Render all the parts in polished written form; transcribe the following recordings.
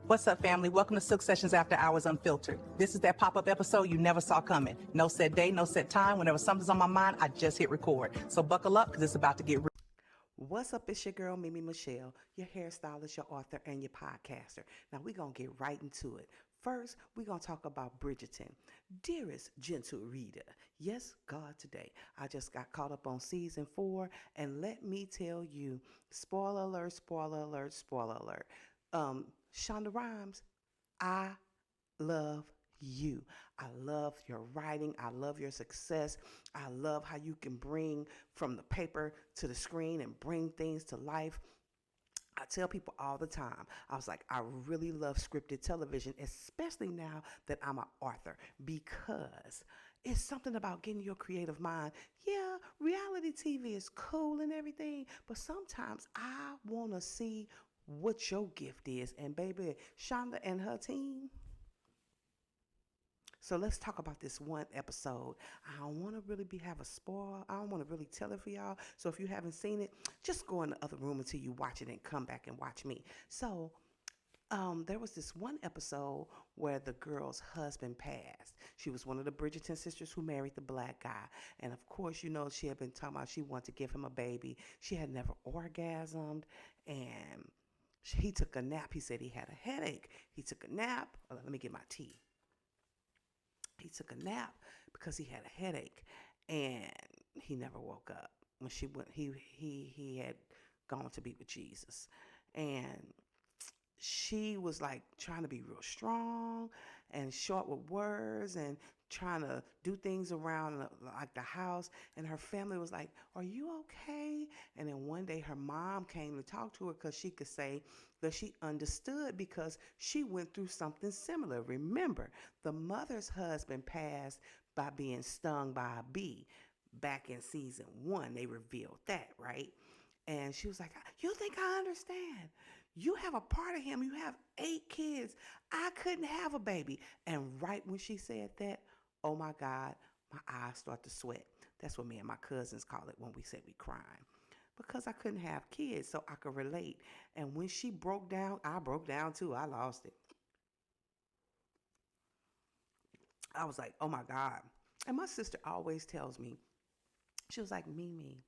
What's up, family? Welcome to Silk Sessions After Hours Unfiltered. This is that pop-up episode you never saw coming. No set day, no set time. Whenever something's on my mind, I just hit record. So buckle up, because it's about to get real. What's up? It's your girl, Mimi Michelle, your hairstylist, your author, and your podcaster. Now, we're going to get right into it. First, we're going to talk about Bridgerton. Dearest gentle reader, yes, God, today. I just got caught up on season 4, and let me tell you, spoiler alert, spoiler alert, spoiler alert. Shonda Rhimes, I love you. I love your writing. I love your success. I love how you can bring from the paper to the screen and bring things to life. I tell people all the time, I was like, I really love scripted television, especially now that I'm an author, because it's something about getting your creative mind. Yeah, reality TV is cool and everything, but sometimes I want to see what your gift is. And baby, Shonda and her team. So let's talk about this one episode. I don't want to really have a spoil. I don't want to really tell it for y'all. So if you haven't seen it, just go in the other room until you watch it and come back and watch me. So there was this one episode where the girl's husband passed. She was one of the Bridgerton sisters who married the black guy. And of course, you know, she had been talking about she wanted to give him a baby. She had never orgasmed, and he took a nap. He said he had a headache. He took a nap. Let me get my tea. He took a nap because he had a headache, and he never woke up. When she went, he had gone to be with Jesus, and she was like trying to be real strong and short with words and trying to do things around like the house. And her family was like, are you okay? And then one day her mom came to talk to her because she could say that she understood because she went through something similar. Remember, the mother's husband passed by being stung by a bee. Back in season 1, they revealed that, right? And she was like, you think I understand? You have a part of him. You have 8 kids. I couldn't have a baby. And right when she said that, oh my God, my eyes start to sweat. That's what me and my cousins call it when we said we crying. Because I couldn't have kids, so I could relate. And when she broke down, I broke down too. I lost it. I was like, oh my God. And my sister always tells me, she was like, Mimi,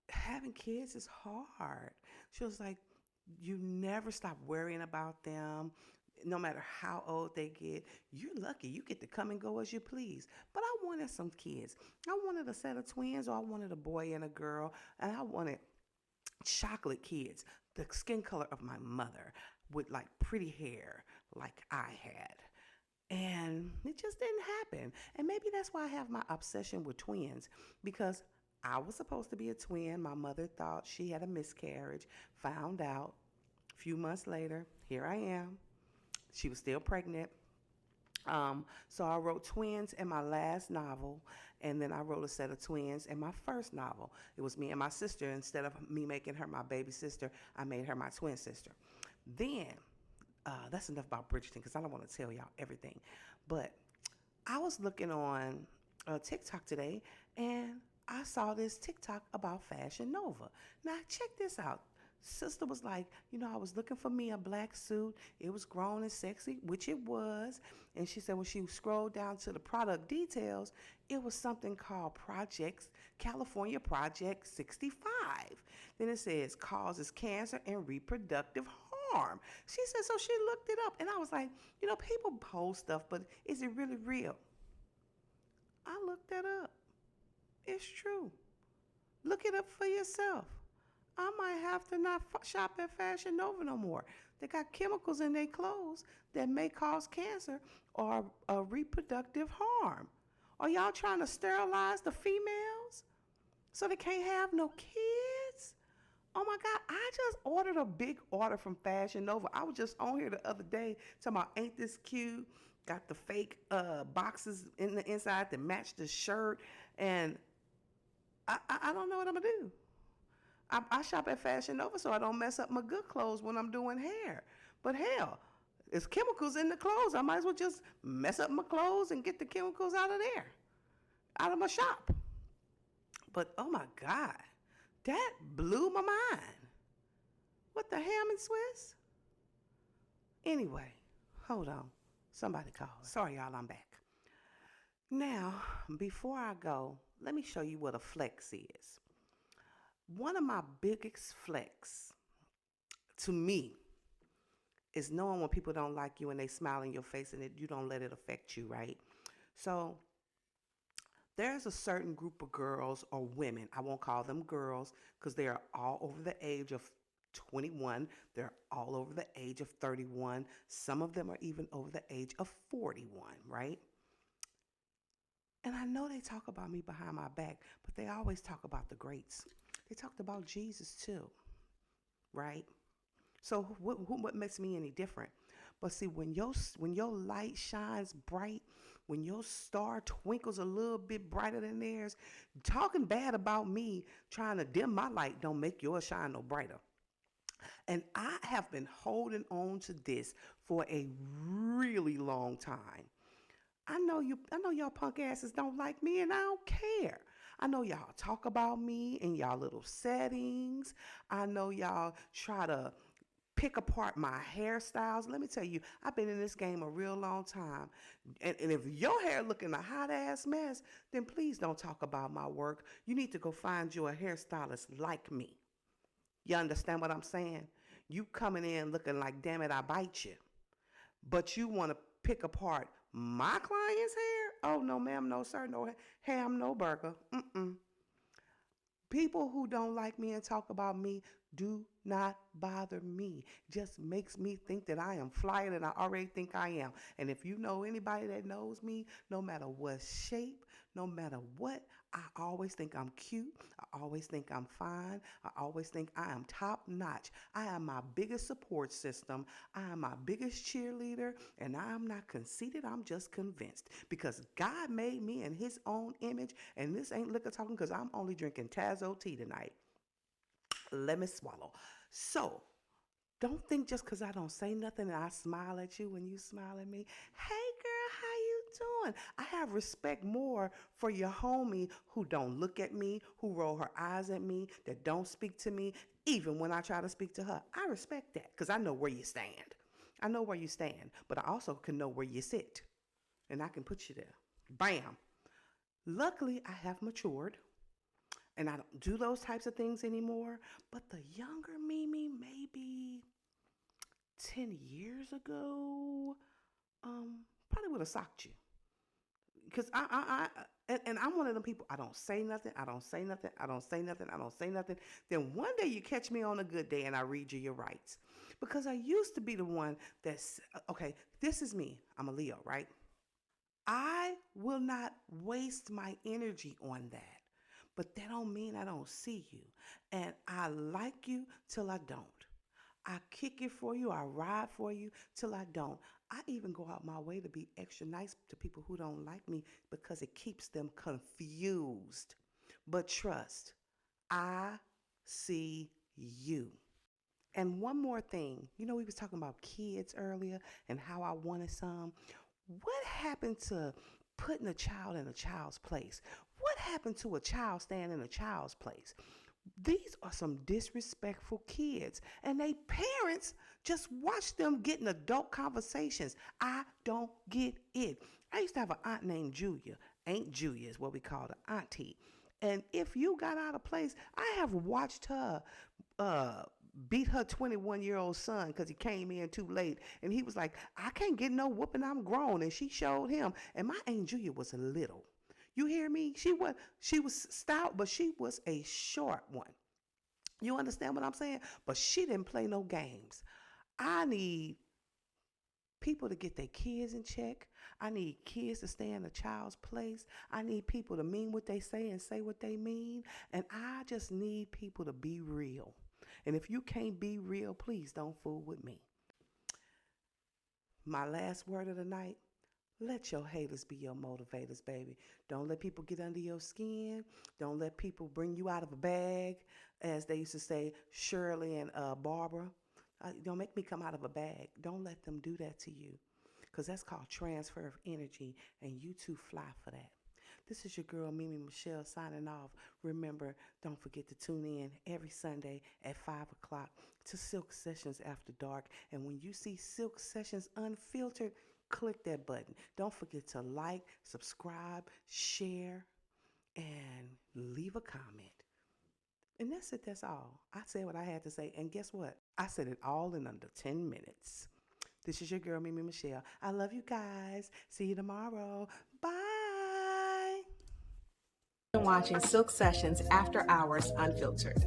having kids is hard. She was like, you never stop worrying about them. No matter how old they get, you're lucky. You get to come and go as you please. But I wanted some kids. I wanted a set of twins, or I wanted a boy and a girl. And I wanted chocolate kids, the skin color of my mother, with like pretty hair like I had. And it just didn't happen. And maybe that's why I have my obsession with twins, because I was supposed to be a twin. My mother thought she had a miscarriage, found out. A few months later, here I am. She was still pregnant. So I wrote twins in my last novel, and then I wrote a set of twins in my first novel. It was me and my sister. Instead of me making her my baby sister, I made her my twin sister. Then, that's enough about Bridgerton, because I don't want to tell y'all everything. But I was looking on TikTok today, and I saw this TikTok about Fashion Nova. Now, check this out. Sister was like, I was looking for me a black suit. It was grown and sexy, which it was. And she said when she scrolled down to the product details, it was something called California Project 65. Then it says causes cancer and reproductive harm. She said, so she looked it up. And I was like, people post stuff, but is it really real? I looked that up. It's true. Look it up for yourself. I might have to not shop at Fashion Nova no more. They got chemicals in their clothes that may cause cancer or reproductive harm. Are y'all trying to sterilize the females so they can't have no kids? Oh my God, I just ordered a big order from Fashion Nova. I was just on here the other day talking about, ain't this cute? Got the fake boxes in the inside that match the shirt. And I don't know what I'm going to do. I shop at Fashion Nova so I don't mess up my good clothes when I'm doing hair. But hell, there's chemicals in the clothes. I might as well just mess up my clothes and get the chemicals out of there, out of my shop. But oh my God, that blew my mind. What the ham and Swiss? Anyway, hold on. Somebody called. Sorry, y'all, I'm back. Now, before I go, let me show you what a flex is. One of my biggest flex to me is knowing when people don't like you and they smile in your face and you don't let it affect you, right? So there's a certain group of girls or women, I won't call them girls because they are all over the age of 21, they're all over the age of 31, some of them are even over the age of 41, right? And I know they talk about me behind my back, but they always talk about the greats. They talked about Jesus too, right? So what makes me any different? But see, when your light shines bright, when your star twinkles a little bit brighter than theirs, talking bad about me, trying to dim my light, don't make yours shine no brighter. And I have been holding on to this for a really long time. I know y'all punk asses don't like me and I don't care. I know y'all talk about me in y'all little settings. I know y'all try to pick apart my hairstyles. Let me tell you, I've been in this game a real long time. And if your hair looking a hot ass mess, then please don't talk about my work. You need to go find you a hairstylist like me. You understand what I'm saying? You coming in looking like, damn it, I bite you. But you want to pick apart my client's hair? Oh, no, ma'am, no, sir, no ham, no burger. Mm-mm. People who don't like me and talk about me do not bother me. Just makes me think that I am flyer than I already think I am. And if you know anybody that knows me, no matter what shape, no matter what, I always think I'm cute. I always think I'm fine. I always think I am top notch. I am my biggest support system. I am my biggest cheerleader. And I am not conceited. I'm just convinced. Because God made me in his own image. And this ain't liquor talking because I'm only drinking Tazo tea tonight. Let me swallow. So, don't think just because I don't say nothing and I smile at you when you smile at me. Hey girl, how you doing? I have respect more for your homie who don't look at me, who roll her eyes at me, that don't speak to me, even when I try to speak to her. I respect that because I know where you stand. I know where you stand, but I also can know where you sit. And I can put you there. Bam. Luckily, I have matured and I don't do those types of things anymore. But the younger Mimi, maybe 10 years ago, probably would have socked you. Because and I'm one of them people, I don't say nothing, I don't say nothing, I don't say nothing, I don't say nothing. Then one day you catch me on a good day and I read you your rights. Because I used to be the one that's, okay, this is me. I'm a Leo, right? I will not waste my energy on that. But that don't mean I don't see you. And I like you till I don't. I kick it for you. I ride for you till I don't. I even go out my way to be extra nice to people who don't like me because it keeps them confused. But trust, I see you. And one more thing, we was talking about kids earlier and how I wanted some. What happened to putting a child in a child's place? What happened to a child staying in a child's place? These are some disrespectful kids, and they parents just watch them getting adult conversations. I don't get it. I used to have an aunt named Julia. Aunt Julia is what we call the auntie. And if you got out of place, I have watched her uh, beat her 21-year-old son because he came in too late. And he was like, I can't get no whooping, I'm grown. And she showed him. And my Aunt Julia was little. You hear me? She was stout, but she was a short one. You understand what I'm saying? But she didn't play no games. I need people to get their kids in check. I need kids to stay in a child's place. I need people to mean what they say and say what they mean. And I just need people to be real. And if you can't be real, please don't fool with me. My last word of the night. Let your haters be your motivators, baby. Don't let people get under your skin. Don't let people bring you out of a bag, as they used to say, Shirley and Barbara. Don't make me come out of a bag. Don't let them do that to you, because that's called transfer of energy, and you too fly for that. This is your girl, Mimi Michelle, signing off. Remember, don't forget to tune in every Sunday at 5 o'clock to Silk Sessions After Dark. And when you see Silk Sessions Unfiltered, click that button. Don't forget to like, subscribe, share, and leave a comment. And that's it, that's all. I said what I had to say. And guess what? I said it all in under 10 minutes. This is your girl, Mimi Michelle. I love you guys. See you tomorrow. Bye. Watching Silk Sessions After Hours Unfiltered.